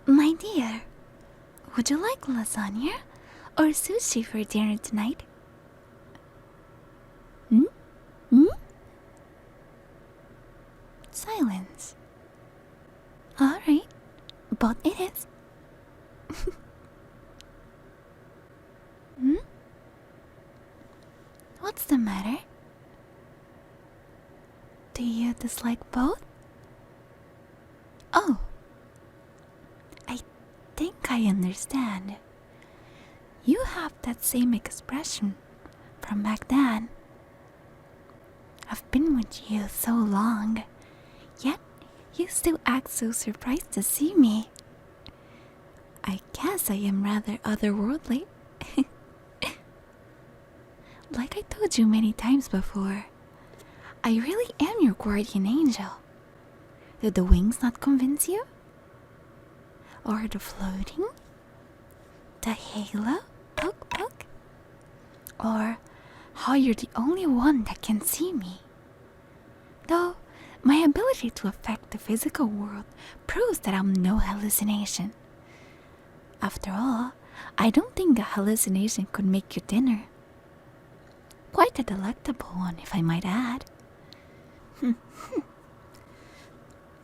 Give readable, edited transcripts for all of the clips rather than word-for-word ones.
My dear, would you like lasagna or sushi for dinner tonight? Hmm? Hmm? Silence. Alright, but it is. Hmm? What's the matter? Do you dislike both? Oh, I think I understand. You have that same expression from back then. I've been with you so long, yet you still act so surprised to see me. I guess I am rather otherworldly. Like I told you many times before, I really am your guardian angel. Did the wings not convince you? Or the floating? The halo? Poke poke? Or how you're the only one that can see me? Though my ability to affect the physical world proves that I'm no hallucination. After all, I don't think a hallucination could make you dinner. Quite a delectable one, if I might add.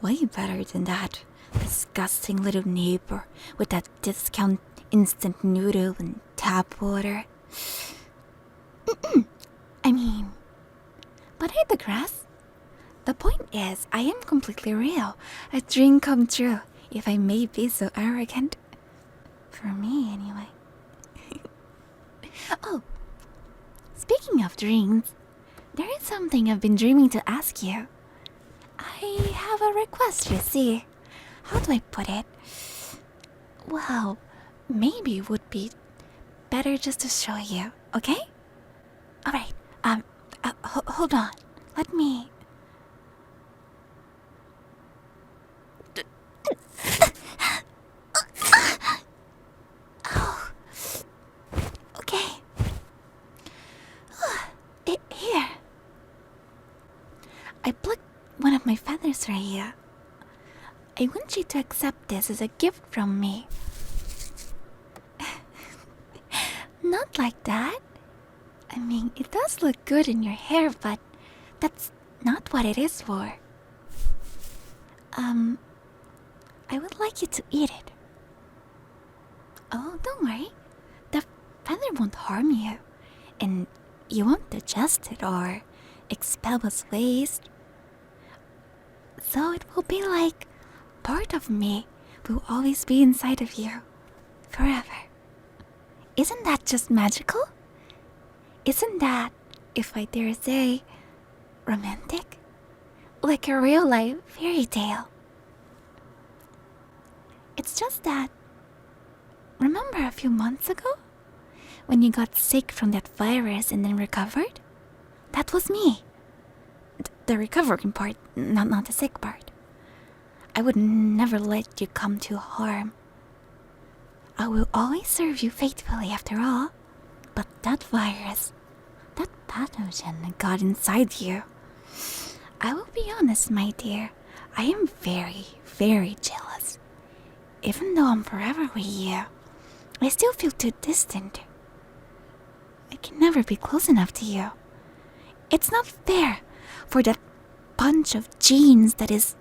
Way better than that disgusting little neighbor with that discount instant noodle and tap water. But I digress. The point is, I am completely real. A dream come true, if I may be so arrogant. For me, anyway. Oh, speaking of dreams, there is something I've been dreaming to ask you. I have a request, you see. How do I put it? Well, maybe it would be better just to show you, okay? Alright, hold on. Let me... Oh, okay. Here. I plucked one of my feathers right here. I want you to accept this as a gift from me. Not like that. It does look good in your hair, but that's not what it is for. I would like you to eat it. Oh, don't worry. The feather won't harm you, and you won't digest it or expel as waste. So it will be like part of me will always be inside of you, forever. Isn't that just magical? Isn't that, if I dare say, romantic? Like a real-life fairy tale. It's just that, remember a few months ago? When you got sick from that virus and then recovered? That was me. The recovering part, not the sick part. I would never let you come to harm. I will always serve you faithfully after all. But that virus, that pathogen that got inside you, I will be honest, my dear, I am very, very jealous. Even though I'm forever with you, I still feel too distant. I can never be close enough to you. It's not fair for that bunch of genes that is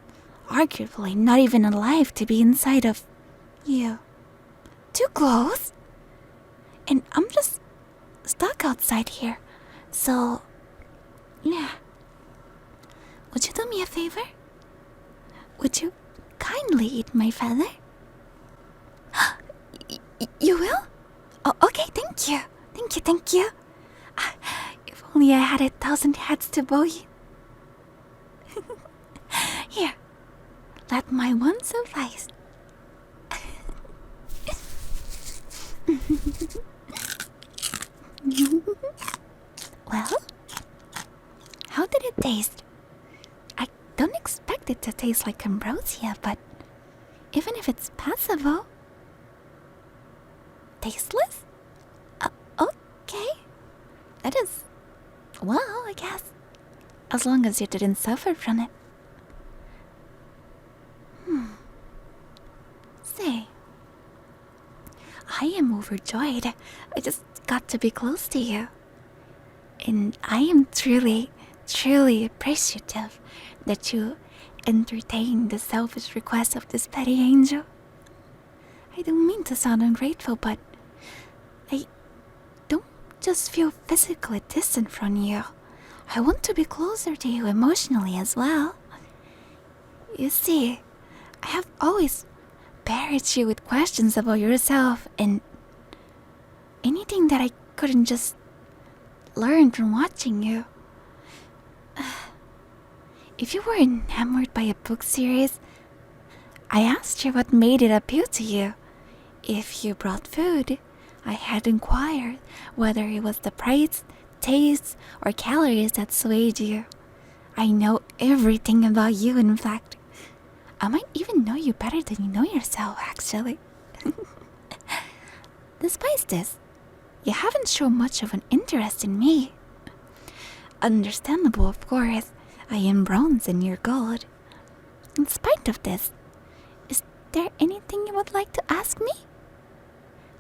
arguably not even alive to be inside of you. Too close? And I'm just stuck outside here. So, yeah. Would you do me a favor? Would you kindly eat my feather? You will? Oh, okay, thank you. Thank you. If only I had 1,000 heads to bow you. Here, let my one suffice. Well, how did it taste? I don't expect it to taste like ambrosia, but even if it's passable... Tasteless? Okay. That is... well, I guess. As long as you didn't suffer from it. Say, I am overjoyed. I just got to be close to you. And I am truly, truly appreciative that you entertained the selfish request of this petty angel. I don't mean to sound ungrateful, but I don't just feel physically distant from you. I want to be closer to you emotionally as well. You see, I have always buried you with questions about yourself and anything that I couldn't just learn from watching you. If you were enamored by a book series, I asked you what made it appeal to you. If you brought food, I had inquired whether it was the price, taste, or calories that swayed you. I know everything about you, in fact. I might even know you better than you know yourself, actually. Despite this, you haven't shown much of an interest in me. Understandable, of course. I am bronze and you're gold. In spite of this, is there anything you would like to ask me?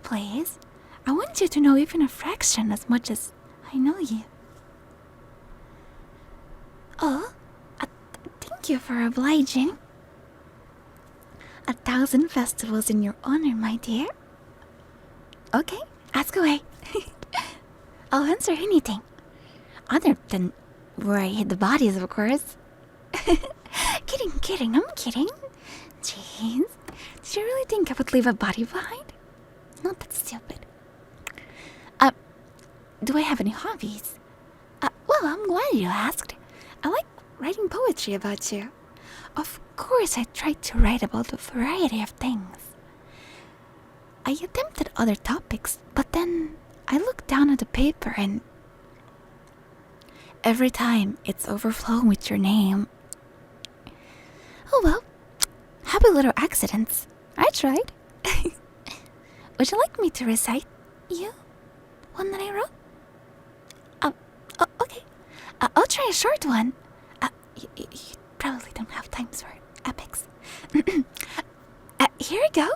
Please, I want you to know even a fraction as much as I know you. Oh, thank you for obliging. 1,000 festivals in your honor, my dear. Okay, ask away. I'll answer anything. Other than where I hid the bodies, of course. Kidding, I'm kidding. Jeez, did you really think I would leave a body behind? It's not that stupid. Do I have any hobbies? Well, I'm glad you asked. I like writing poetry about you. Of course, I tried to write about a variety of things. I attempted other topics, but then I looked down at the paper and every time it's overflowing with your name. Oh well, happy little accidents. I tried. Would you like me to recite you one that I wrote? Okay. I'll try a short one. You probably don't have time for epics. Here we go.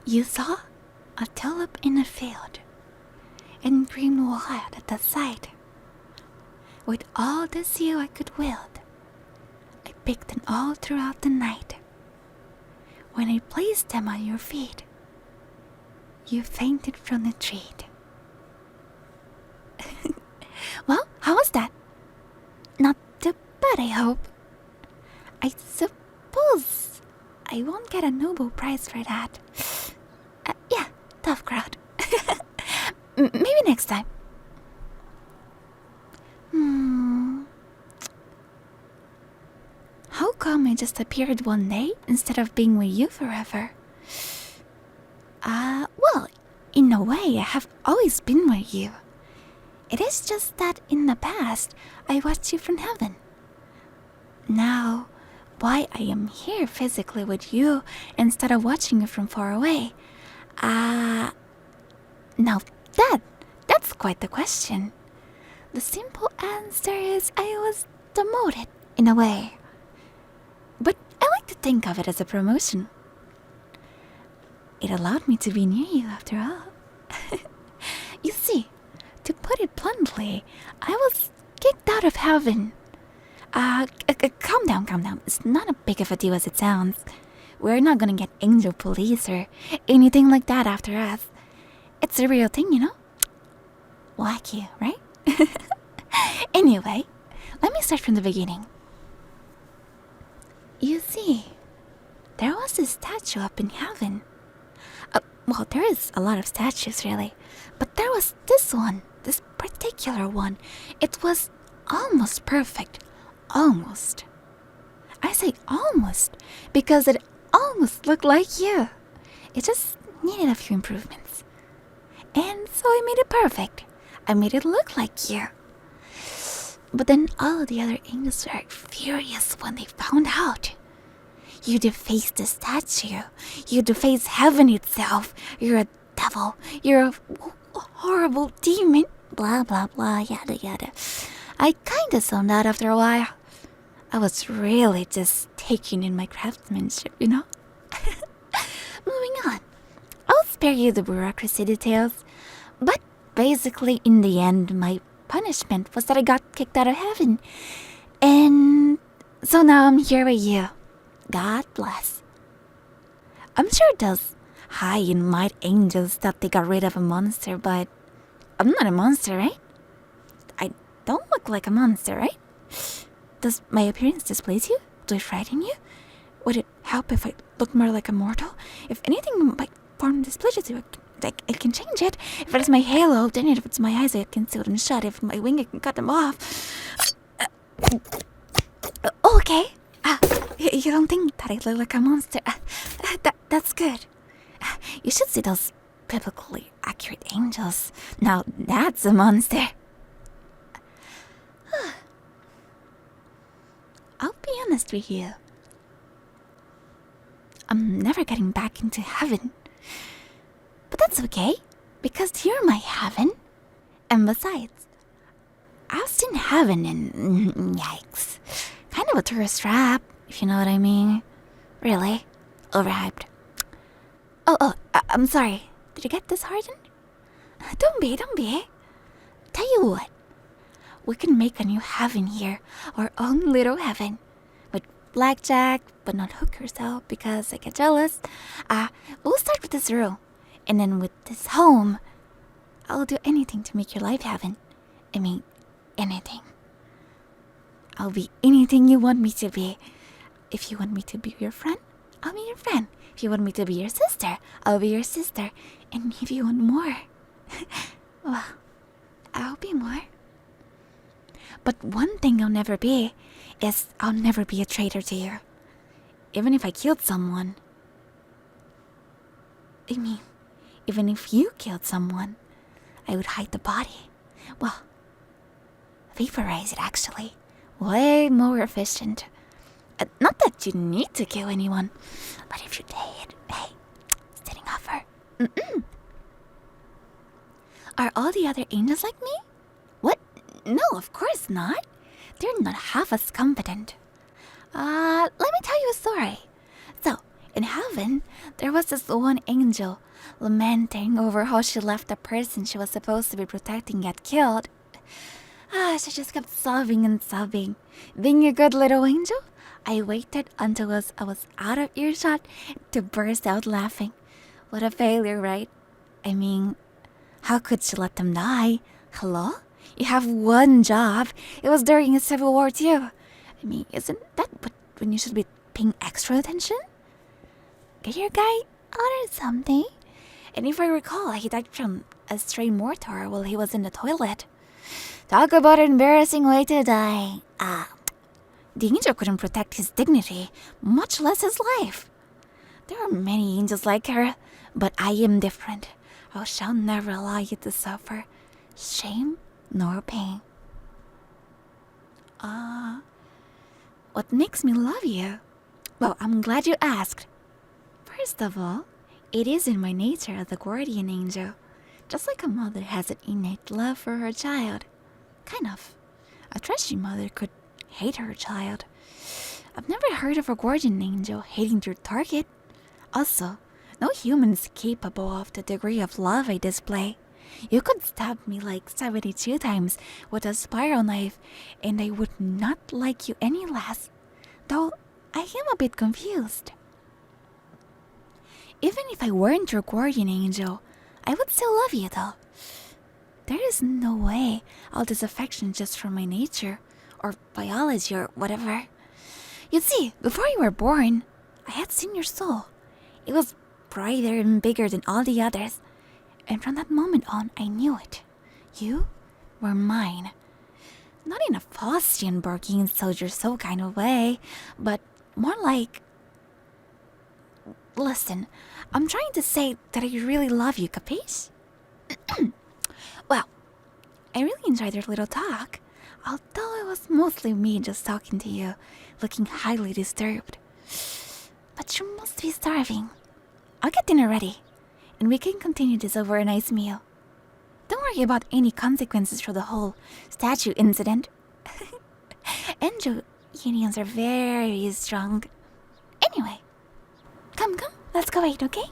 You saw a tulip in a field, and green wild at the side. With all the zeal I could wield, I picked them all throughout the night. When I placed them on your feet, you fainted from the treat. Well, how was that? Not too bad, I hope. I suppose I won't get a Nobel Prize for that. Yeah, tough crowd. Maybe next time. How come I just appeared one day instead of being with you forever? Well, in a way, I have always been with you. It is just that in the past, I watched you from heaven. Now, why I am here physically with you instead of watching you from far away? Now that's quite the question. The simple answer is I was demoted, in a way. But I like to think of it as a promotion. It allowed me to be near you after all. You see, to put it bluntly, I was kicked out of heaven. Calm down. It's not as big of a deal as it sounds. We're not gonna get angel police or anything like that after us. It's a real thing, you know? Wacky, right? Anyway, let me start from the beginning. You see, there was a statue up in heaven. Well, there is a lot of statues, really. But there was this one, this particular one. It was almost perfect. Almost. I say almost because it almost looked like you. It just needed a few improvements. And so I made it perfect. I made it look like you. But then all of the other angels were furious when they found out. You defaced the statue. You defaced heaven itself. You're a devil. You're a horrible demon. Blah, blah, blah, yada, yada. I kinda zoned out after a while. I was really just taking in my craftsmanship, you know? spare you the bureaucracy details, but basically in the end my punishment was that I got kicked out of heaven. And so now I'm here with you. God bless. I'm sure those high and mighty angels thought they got rid of a monster, but I'm not a monster, right? I don't look like a monster, right? Does my appearance displease you? Do I frighten you? Would it help if I looked more like a mortal? If anything, my form displeases you, I can change it. If it's my halo, then if it's my eyes, I can sew them shut. If my wing, I can cut them off. Okay. You don't think that I look like a monster? That's good. You should see those biblically accurate angels. Now that's a monster. I'll be honest with you. I'm never getting back into heaven. But that's okay, because you're my heaven. And besides, I've seen heaven and yikes. Kind of a tourist trap, if you know what I mean. Really? Overhyped. I'm sorry. Did you get disheartened? Don't be. Tell you what. We can make a new heaven here. Our own little heaven. With blackjack, but not hookers though, because I get jealous. We'll start with this room. And then with this home, I'll do anything to make your life heaven. I mean, anything. I'll be anything you want me to be. If you want me to be your friend, I'll be your friend. If you want me to be your sister, I'll be your sister. And if you want more, well, I'll be more. But one thing I'll never be is I'll never be a traitor to you. Even if I killed someone. I mean, even if you killed someone, I would hide the body. Well, vaporize it actually. Way more efficient. Not that you need to kill anyone, but if you did, hey, setting offer. Are all the other angels like me? What? No, of course not. They're not half as competent. Let me tell you a story. So, in heaven, there was this one angel lamenting over how she left the person she was supposed to be protecting get killed. She just kept sobbing and sobbing. Being a good little angel, I waited until I was out of earshot to burst out laughing. What a failure, right? I mean, how could she let them die? Hello? You have one job. It was during a civil war too. I mean, isn't that when you should be paying extra attention? Get your guy out or something. And if I recall, he died from a stray mortar while he was in the toilet. Talk about an embarrassing way to die. The angel couldn't protect his dignity, much less his life. There are many angels like her, but I am different. I shall never allow you to suffer shame nor pain. What makes me love you? Well, I'm glad you asked. First of all, it is in my nature as a guardian angel. Just like a mother has an innate love for her child. Kind of. A trashy mother could hate her child. I've never heard of a guardian angel hating their target. Also, no human is capable of the degree of love I display. You could stab me like 72 times with a spiral knife, and I would not like you any less. Though I am a bit confused. Even if I weren't your guardian angel, I would still love you though. There is no way all this affection just from my nature, or biology, or whatever. You see, before you were born, I had seen your soul. It was brighter and bigger than all the others. And from that moment on, I knew it. You were mine. Not in a Faustian Borgian soldier soul kind of way, but more like... Listen, I'm trying to say that I really love you, capiche? Well, I really enjoyed our little talk, although it was mostly me just talking to you, looking highly disturbed. But you must be starving. I'll get dinner ready, and we can continue this over a nice meal. Don't worry about any consequences for the whole statue incident. Angel unions are very strong. Anyway, come, let's go eat, okay?